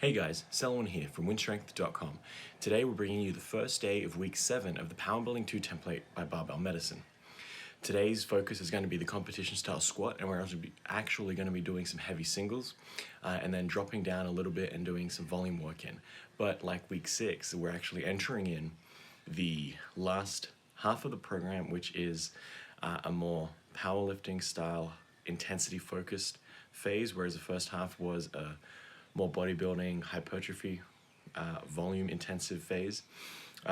Hey guys, Selwyn here from WynnStrength.com. Today we're bringing you the first day of week 7 of the Powerbuilding II template by Barbell Medicine. Today's focus is going to be the competition style squat, and we're actually going to be doing some heavy singles and then dropping down a little bit and doing some volume work in. But like week 6, we're actually entering in the last half of the program, which is a more powerlifting style, intensity focused phase, whereas the first half was a more bodybuilding, hypertrophy, volume intensive phase.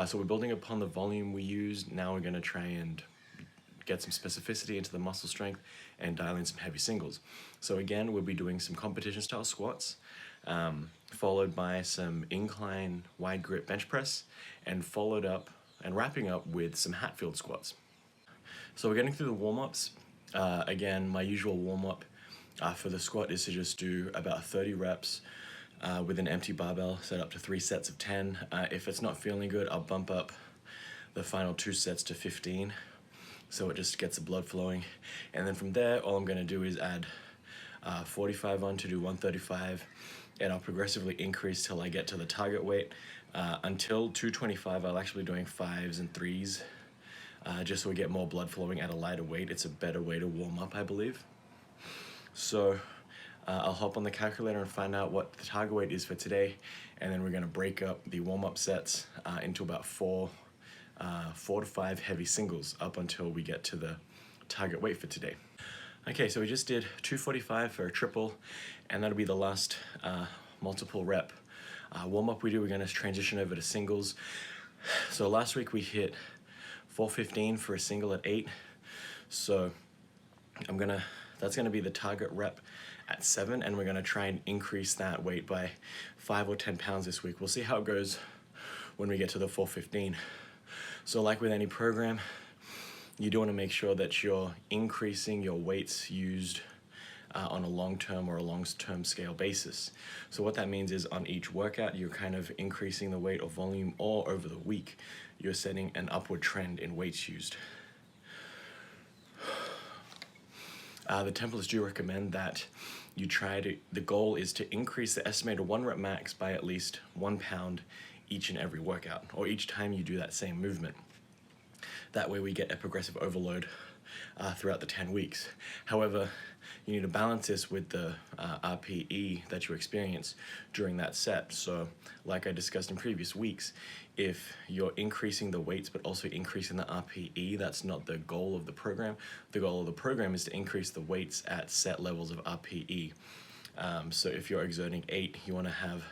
So we're building upon the volume we used. Now we're going to try and get some specificity into the muscle strength and dial in some heavy singles. So again, we'll be doing some competition style squats, followed by some incline wide grip bench press, and followed up and wrapping up with some Hatfield squats. So we're getting through the warm-ups. Again, my usual warm-up for the squat is to just do about 30 reps with an empty barbell, set up to 3 sets of 10. If it's not feeling good, I'll bump up the final 2 sets to 15, so it just gets the blood flowing. And then from there, all I'm gonna do is add 45 on to do 135, and I'll progressively increase till I get to the target weight. Until 225, I'll actually be doing 5s and 3s, just so we get more blood flowing at a lighter weight. It's a better way to warm up, I believe. So I'll hop on the calculator and find out what the target weight is for today, and then we're going to break up the warm-up sets into about 4 to 5 heavy singles up until we get to the target weight for today. Okay, so we just did 245 for a triple, and that'll be the last multiple rep warm-up we do. We're going to transition over to singles. So last week we hit 415 for a single at 8, so that's gonna be the target rep at 7, and we're gonna try and increase that weight by 5 or 10 pounds this week. We'll see how it goes when we get to the 415. So like with any program, you do wanna make sure that you're increasing your weights used on a long-term or a long-term scale basis. So what that means is on each workout, you're kind of increasing the weight or volume, or over the week, you're setting an upward trend in weights used. The templates do recommend that you the goal is to increase the estimated 1 rep max by at least 1 pound each and every workout, or each time you do that same movement. That way we get a progressive overload throughout the 10 weeks. However, you need to balance this with the RPE that you experience during that set. So like I discussed in previous weeks, if you're increasing the weights but also increasing the RPE, that's not the goal of the program. The goal of the program is to increase the weights at set levels of RPE. So if you're exerting 8, you want to have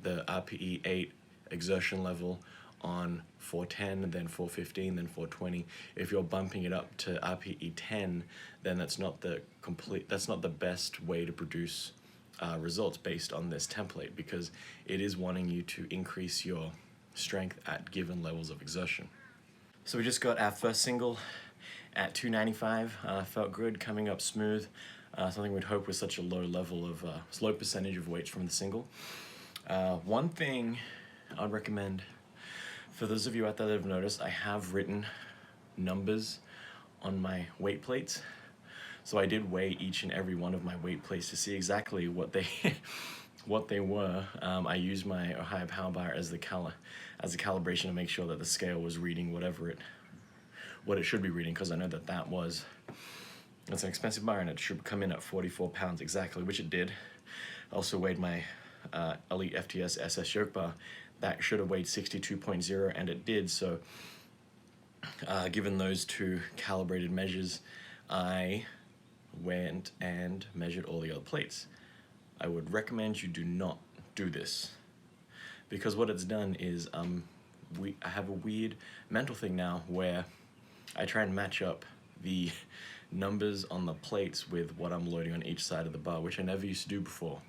the RPE 8 exertion level on 410, then 415, then 420. If you're bumping it up to RPE 10, then that's not the best way to produce results based on this template, because it is wanting you to increase your strength at given levels of exertion. So we just got our first single at 295. Felt good, coming up smooth. Something we'd hope with such a low level of low percentage of weights from the single. One thing I'd recommend for those of you out there that have noticed, I have written numbers on my weight plates. So I did weigh each and every one of my weight plates to see exactly what they were. I used my Ohio Power Bar as a calibration to make sure that the scale was reading what it should be reading, because I know it's an expensive bar and it should come in at 44 pounds exactly, which it did. I also weighed my Elite FTS SS yoke bar. That should have weighed 62.0, and it did. So given those 2 calibrated measures, I went and measured all the other plates. I would recommend you do not do this, because what it's done is I have a weird mental thing now where I try and match up the numbers on the plates with what I'm loading on each side of the bar, which I never used to do before.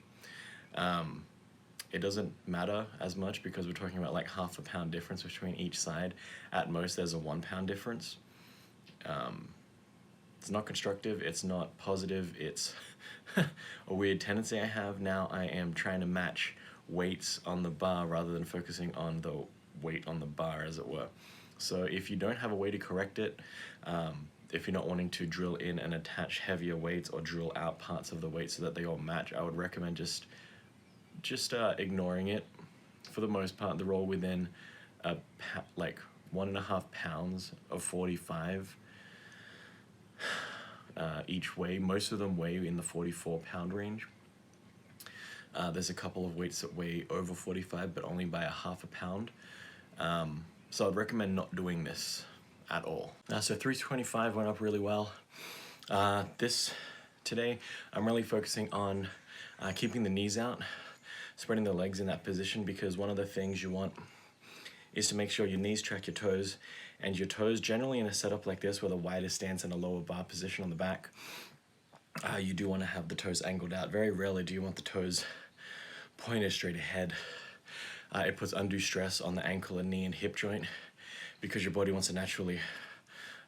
It doesn't matter as much because we're talking about like half a pound difference between each side. At most, there's a 1 pound difference. It's not constructive, it's not positive, it's a weird tendency I have. Now I am trying to match weights on the bar rather than focusing on the weight on the bar, as it were. So if you don't have a way to correct it, if you're not wanting to drill in and attach heavier weights or drill out parts of the weight so that they all match, I would recommend just just ignoring it. For the most part, they're all within like 1.5 pounds of 45 each way. Most of them weigh in the 44-pound range. There's a couple of weights that weigh over 45, but only by 1/2 pound. So I'd recommend not doing this at all. So 325 went up really well. Today, I'm really focusing on keeping the knees out, spreading the legs in that position, because one of the things you want is to make sure your knees track your toes, and your toes generally in a setup like this with a wider stance and a lower bar position on the back, you do want to have the toes angled out. Very rarely do you want the toes pointed straight ahead. It puts undue stress on the ankle and knee and hip joint because your body wants to naturally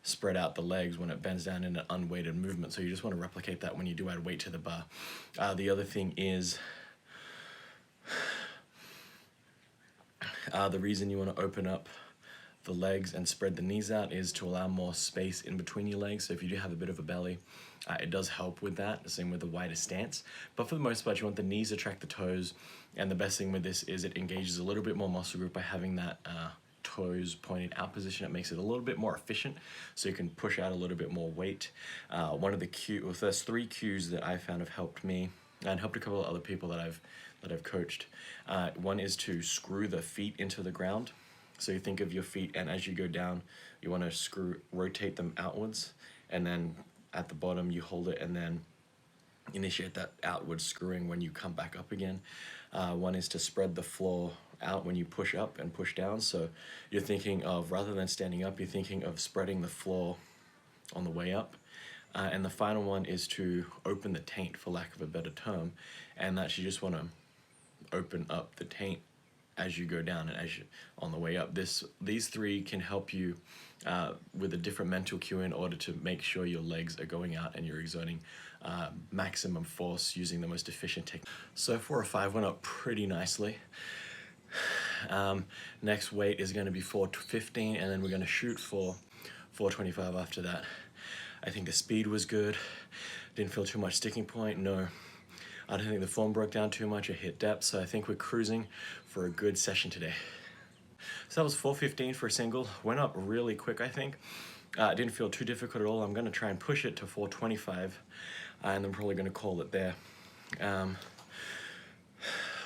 spread out the legs when it bends down in an unweighted movement. So you just want to replicate that when you do add weight to the bar. The other thing is, the reason you want to open up the legs and spread the knees out is to allow more space in between your legs. So if you do have a bit of a belly, it does help with that, same with the wider stance. But for the most part, you want the knees to track the toes, and the best thing with this is it engages a little bit more muscle group by having that toes pointed out position. It makes it a little bit more efficient, so you can push out a little bit more weight. One of the there's 3 cues that I found have helped me and helped a couple of other people that I've coached. One is to screw the feet into the ground. So you think of your feet, and as you go down, you want to rotate them outwards, and then at the bottom you hold it and then initiate that outward screwing when you come back up again. One is to spread the floor out when you push up and push down. So you're thinking of, rather than standing up, you're thinking of spreading the floor on the way up. And the final one is to open the taint, for lack of a better term, and that you just want to open up the taint as you go down and as you on the way up. These 3 can help you with a different mental cue in order to make sure your legs are going out and you're exerting maximum force using the most efficient technique. So 4 or 5 went up pretty nicely. Next weight is going to be 415, and then we're going to shoot for 425 after that. I think the speed was good. Didn't feel too much sticking point. No, I don't think the form broke down too much. I hit depth, so I think we're cruising for a good session today. So that was 415 for a single. Went up really quick, I think. It didn't feel too difficult at all. I'm going to try and push it to 425, and I'm probably going to call it there.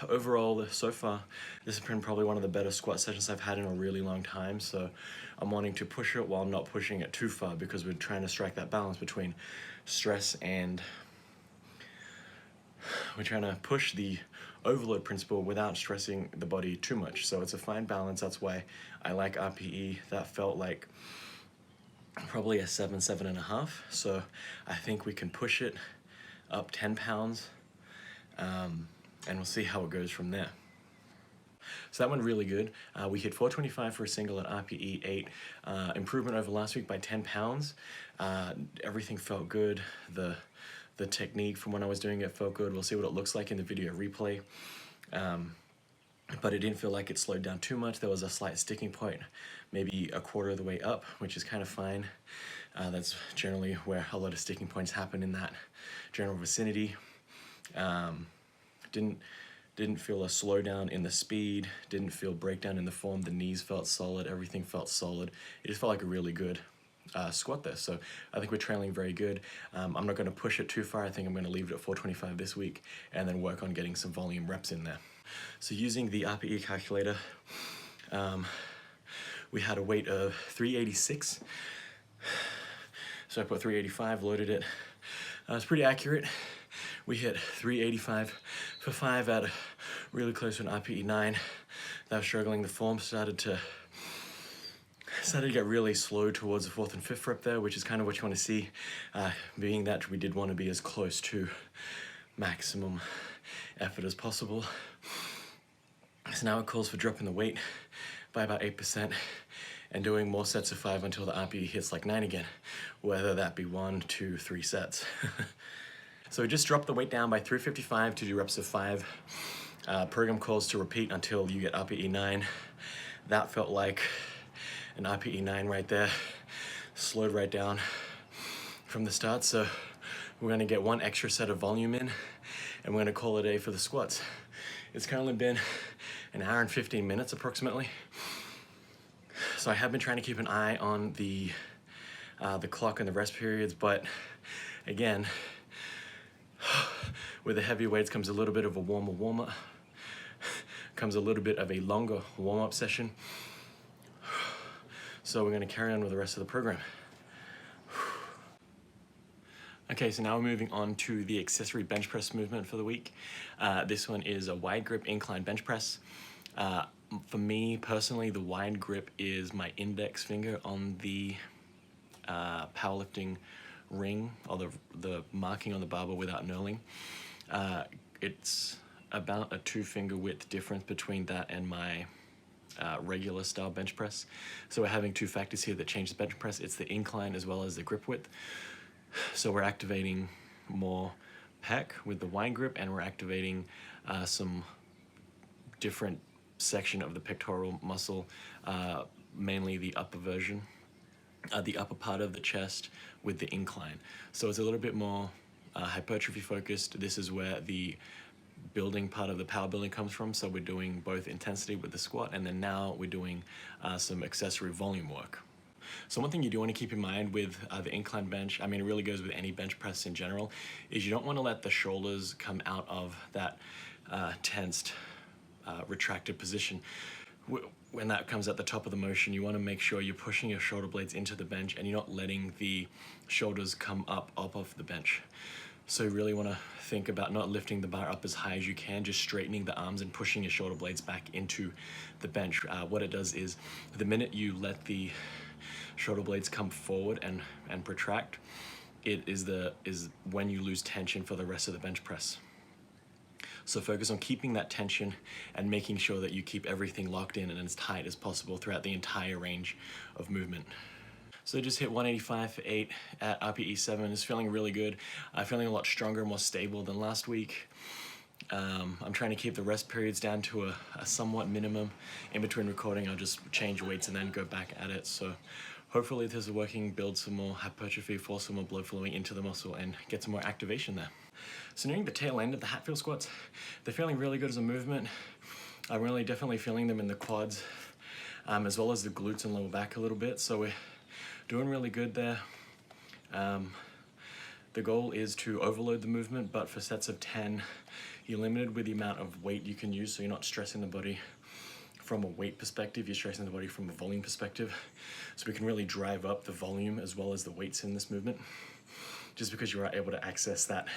Overall, so far, this has been probably one of the better squat sessions I've had in a really long time. So I'm wanting to push it while not pushing it too far, because we're trying to strike that balance between stress and we're trying to push the overload principle without stressing the body too much. So it's a fine balance. That's why I like RPE. That felt like probably a 7, 7.5. So I think we can push it up 10 pounds, and we'll see how it goes from there. So that went really good. We hit 425 for a single at RPE 8. Improvement over last week by 10 pounds. Everything felt good. The technique from when I was doing it felt good. We'll see what it looks like in the video replay. But it didn't feel like it slowed down too much. There was a slight sticking point, maybe a quarter of the way up, which is kind of fine. That's generally where a lot of sticking points happen, in that general vicinity. Didn't feel a slowdown in the speed, didn't feel breakdown in the form. The knees felt solid, everything felt solid. It just felt like a really good squat there. So I think we're trailing very good. I'm not going to push it too far. I think I'm going to leave it at 425 this week and then work on getting some volume reps in there. So using the RPE calculator, we had a weight of 386. So I put 385, loaded it. It's pretty accurate. We hit 385 for 5 at really close to an RPE 9. That was struggling. The form started to get really slow towards the 4th and 5th rep there, which is kind of what you want to see, being that we did want to be as close to maximum effort as possible. So now it calls for dropping the weight by about 8% and doing more sets of 5 until the RPE hits like 9 again, whether that be 1, 2, 3 sets. So we just dropped the weight down by 355 to do reps of 5. Program calls to repeat until you get RPE 9. That felt like an RPE 9 right there. Slowed right down from the start. So we're gonna get one extra set of volume in, and we're gonna call it a day for the squats. It's currently been an hour and 15 minutes approximately. So I have been trying to keep an eye on the clock and the rest periods, but again, with the heavy weights comes a little bit of a warmer, comes a little bit of a longer warm-up session. So we're gonna carry on with the rest of the program. Okay, so now we're moving on to the accessory bench press movement for the week. This one is a wide grip incline bench press. For me personally, the wide grip is my index finger on the powerlifting ring, or the marking on the barbell without knurling. It's about a 2-finger width difference between that and my regular style bench press. So we're having 2 factors here that change the bench press. It's the incline as well as the grip width. So we're activating more pec with the wide grip, and we're activating some different section of the pectoral muscle, mainly the upper version, the upper part of the chest with the incline. So it's a little bit more hypertrophy focused. This is where the building part of the power building comes from. So we're doing both intensity with the squat, and then now we're doing some accessory volume work. So one thing you do want to keep in mind with the incline bench, I mean, it really goes with any bench press in general, is you don't want to let the shoulders come out of that tensed, retracted position. When that comes at the top of the motion, you want to make sure you're pushing your shoulder blades into the bench and you're not letting the shoulders come up of the bench. So you really want to think about not lifting the bar up as high as you can, just straightening the arms and pushing your shoulder blades back into the bench. What it does is, the minute you let the shoulder blades come forward and protract, it is when you lose tension for the rest of the bench press. So focus on keeping that tension and making sure that you keep everything locked in and as tight as possible throughout the entire range of movement. So just hit 185 for 8 at RPE 7. It's feeling really good. I'm feeling a lot stronger, more stable than last week. I'm trying to keep the rest periods down to a somewhat minimum. In between recording, I'll just change weights and then go back at it. So hopefully this is working, build some more hypertrophy, force some more blood flowing into the muscle, and get some more activation there. So nearing the tail end of the Hatfield squats, they're feeling really good as a movement. I'm really definitely feeling them in the quads, as well as the glutes and lower back a little bit. So we're doing really good there. The goal is to overload the movement, but for sets of 10, you're limited with the amount of weight you can use, so you're not stressing the body from a weight perspective, you're stressing the body from a volume perspective. So we can really drive up the volume as well as the weights in this movement, just because you are able to access that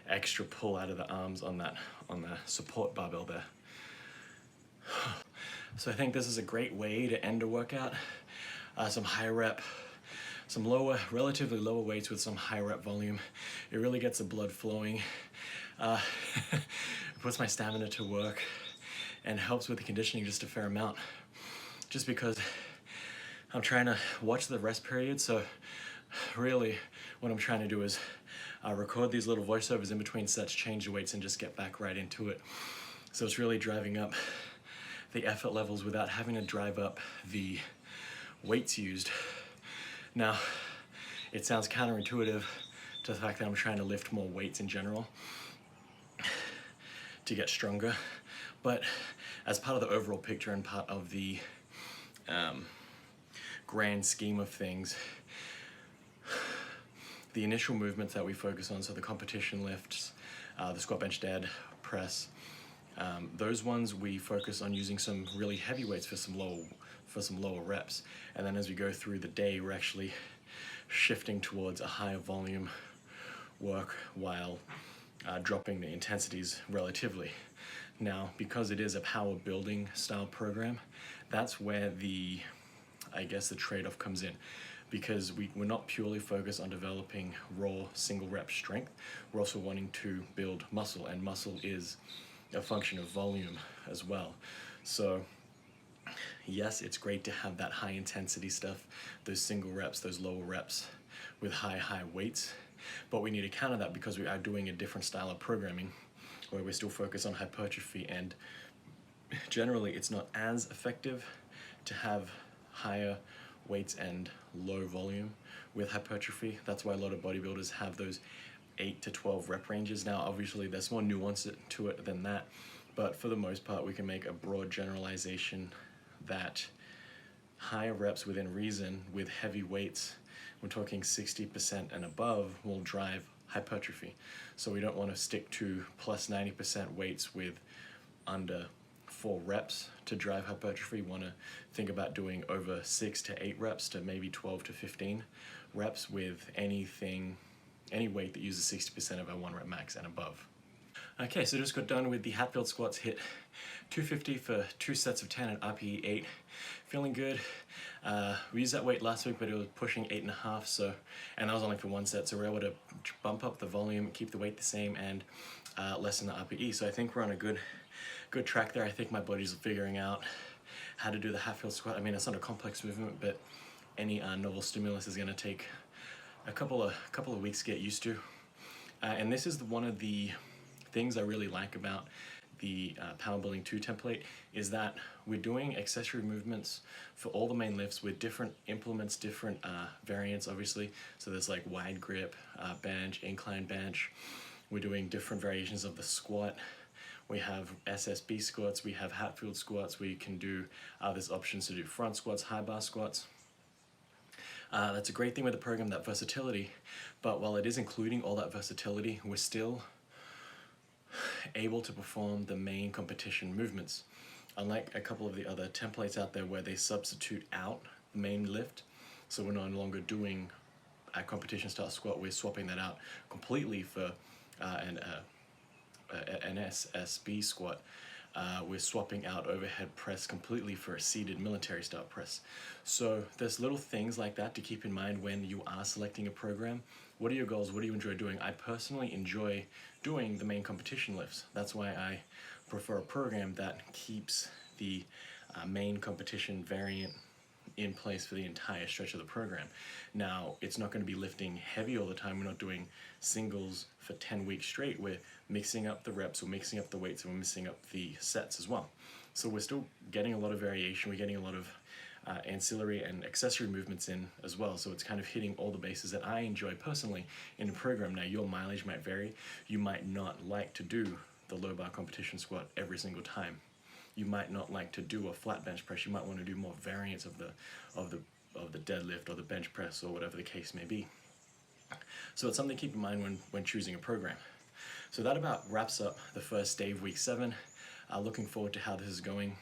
extra pull out of the arms on the support barbell there. So I think this is a great way to end a workout. Some high rep, some relatively lower weights with some high rep volume. It really gets the blood flowing, puts my stamina to work, and helps with the conditioning just a fair amount. Just because I'm trying to watch the rest period, so really what I'm trying to do is record these little voiceovers in between sets, change the weights, and just get back right into it. So it's really driving up the effort levels without having to drive up the weights used. Now, it sounds counterintuitive to the fact that I'm trying to lift more weights in general to get stronger, but as part of the overall picture and part of the grand scheme of things, the initial movements that we focus on, so the competition lifts, the squat, bench, dead, press, those ones we focus on using some really heavy weights for some lower reps. And then as we go through the day, we're actually shifting towards a higher volume work while dropping the intensities relatively. Now, because it is a power building style program, that's where the trade-off comes in, because we're not purely focused on developing raw single rep strength. We're also wanting to build muscle, and muscle is a function of volume as well. So yes, it's great to have that high intensity stuff, those single reps, those lower reps with high weights, but we need to counter that because we are doing a different style of programming where we still focus on hypertrophy, and generally it's not as effective to have higher weights and low volume with hypertrophy. That's why a lot of bodybuilders have those 8 to 12 rep ranges. Now obviously there's more nuance to it than that, but for the most part we can make a broad generalization that higher reps within reason with heavy weights, we're talking 60% and above, will drive hypertrophy. So we don't want to stick to plus 90% weights with under 4 reps to drive hypertrophy. We want to think about doing over 6 to 8 reps to maybe 12 to 15 reps with any weight that uses 60% of our 1 rep max and above. Okay, so just got done with the Hatfield Squats, hit 250 for 2 sets of 10 at RPE 8. Feeling good. We used that weight last week, but it was pushing 8.5, so, and that was only for 1 set, so we're able to bump up the volume, keep the weight the same, and lessen the RPE. So I think we're on a good track there. I think my body's figuring out how to do the Hatfield squat. I mean, it's not a complex movement, but any novel stimulus is going to take a couple of weeks to get used to. And this is one of the things I really like about the Powerbuilding II template, is that we're doing accessory movements for all the main lifts with different implements, different variants obviously. So there's like wide grip, bench, incline bench. We're doing different variations of the squat. We have SSB squats, we have Hatfield squats, we can do, there's options to do front squats, high bar squats. That's a great thing with the program, that versatility, but while it is including all that versatility, we're still able to perform the main competition movements. Unlike a couple of the other templates out there where they substitute out the main lift, so we're no longer doing a competition style squat, we're swapping that out completely for an SSB squat. We're swapping out overhead press completely for a seated military style press. So there's little things like that to keep in mind when you are selecting a program. What are your goals? What do you enjoy doing? I personally enjoy doing the main competition lifts. That's why I prefer a program that keeps the main competition variant in place for the entire stretch of the program. Now, it's not going to be lifting heavy all the time. We're not doing singles for 10 weeks straight. We're mixing up the reps, we're mixing up the weights, and we're mixing up the sets as well. So we're still getting a lot of variation. We're getting a lot of ancillary and accessory movements in as well. So it's kind of hitting all the bases that I enjoy personally in a program. Now, your mileage might vary. You might not like to do the low bar competition squat every single time. You might not like to do a flat bench press. You might want to do more variants of the deadlift or the bench press or whatever the case may be. So it's something to keep in mind when choosing a program. So that about wraps up the first day of week 7. Looking forward to how this is going.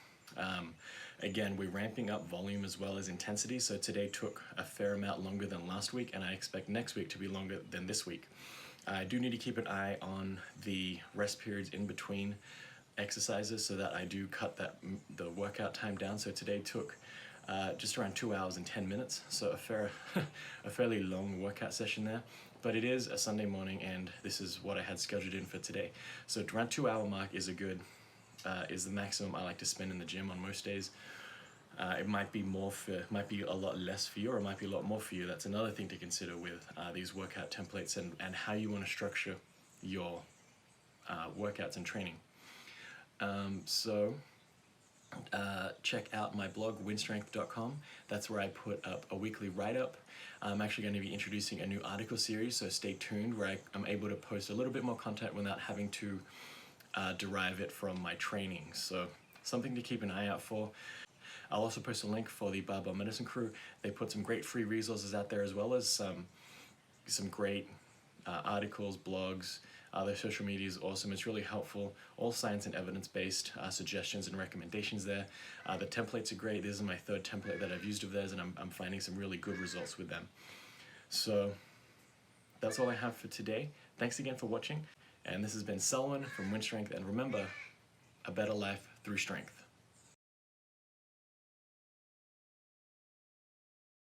Again, we're ramping up volume as well as intensity. So today took a fair amount longer than last week, and I expect next week to be longer than this week. I do need to keep an eye on the rest periods in between exercises so that I do cut the workout time down. So today took just around 2 hours and 10 minutes, so a fairly long workout session there. But it is a Sunday morning, and this is what I had scheduled in for today. So around 2 hour mark is is the maximum I like to spend in the gym on most days. It might be might be a lot less for you, or it might be a lot more for you. That's another thing to consider with these workout templates and how you want to structure your workouts and training. Check out my blog, WynnStrength.com. That's where I put up a weekly write-up. I'm actually going to be introducing a new article series, so stay tuned, where I'm able to post a little bit more content without having to derive it from my training. So something to keep an eye out for. I'll also post a link for the Barbell Medicine crew. They put some great free resources out there, as well as some great articles, blogs. Their social media is awesome. It's really helpful. All science and evidence-based suggestions and recommendations there. The templates are great. This is my 3rd template that I've used of theirs, and I'm finding some really good results with them. So that's all I have for today. Thanks again for watching. And this has been Selwyn from WynnStrength. And remember, a better life through strength.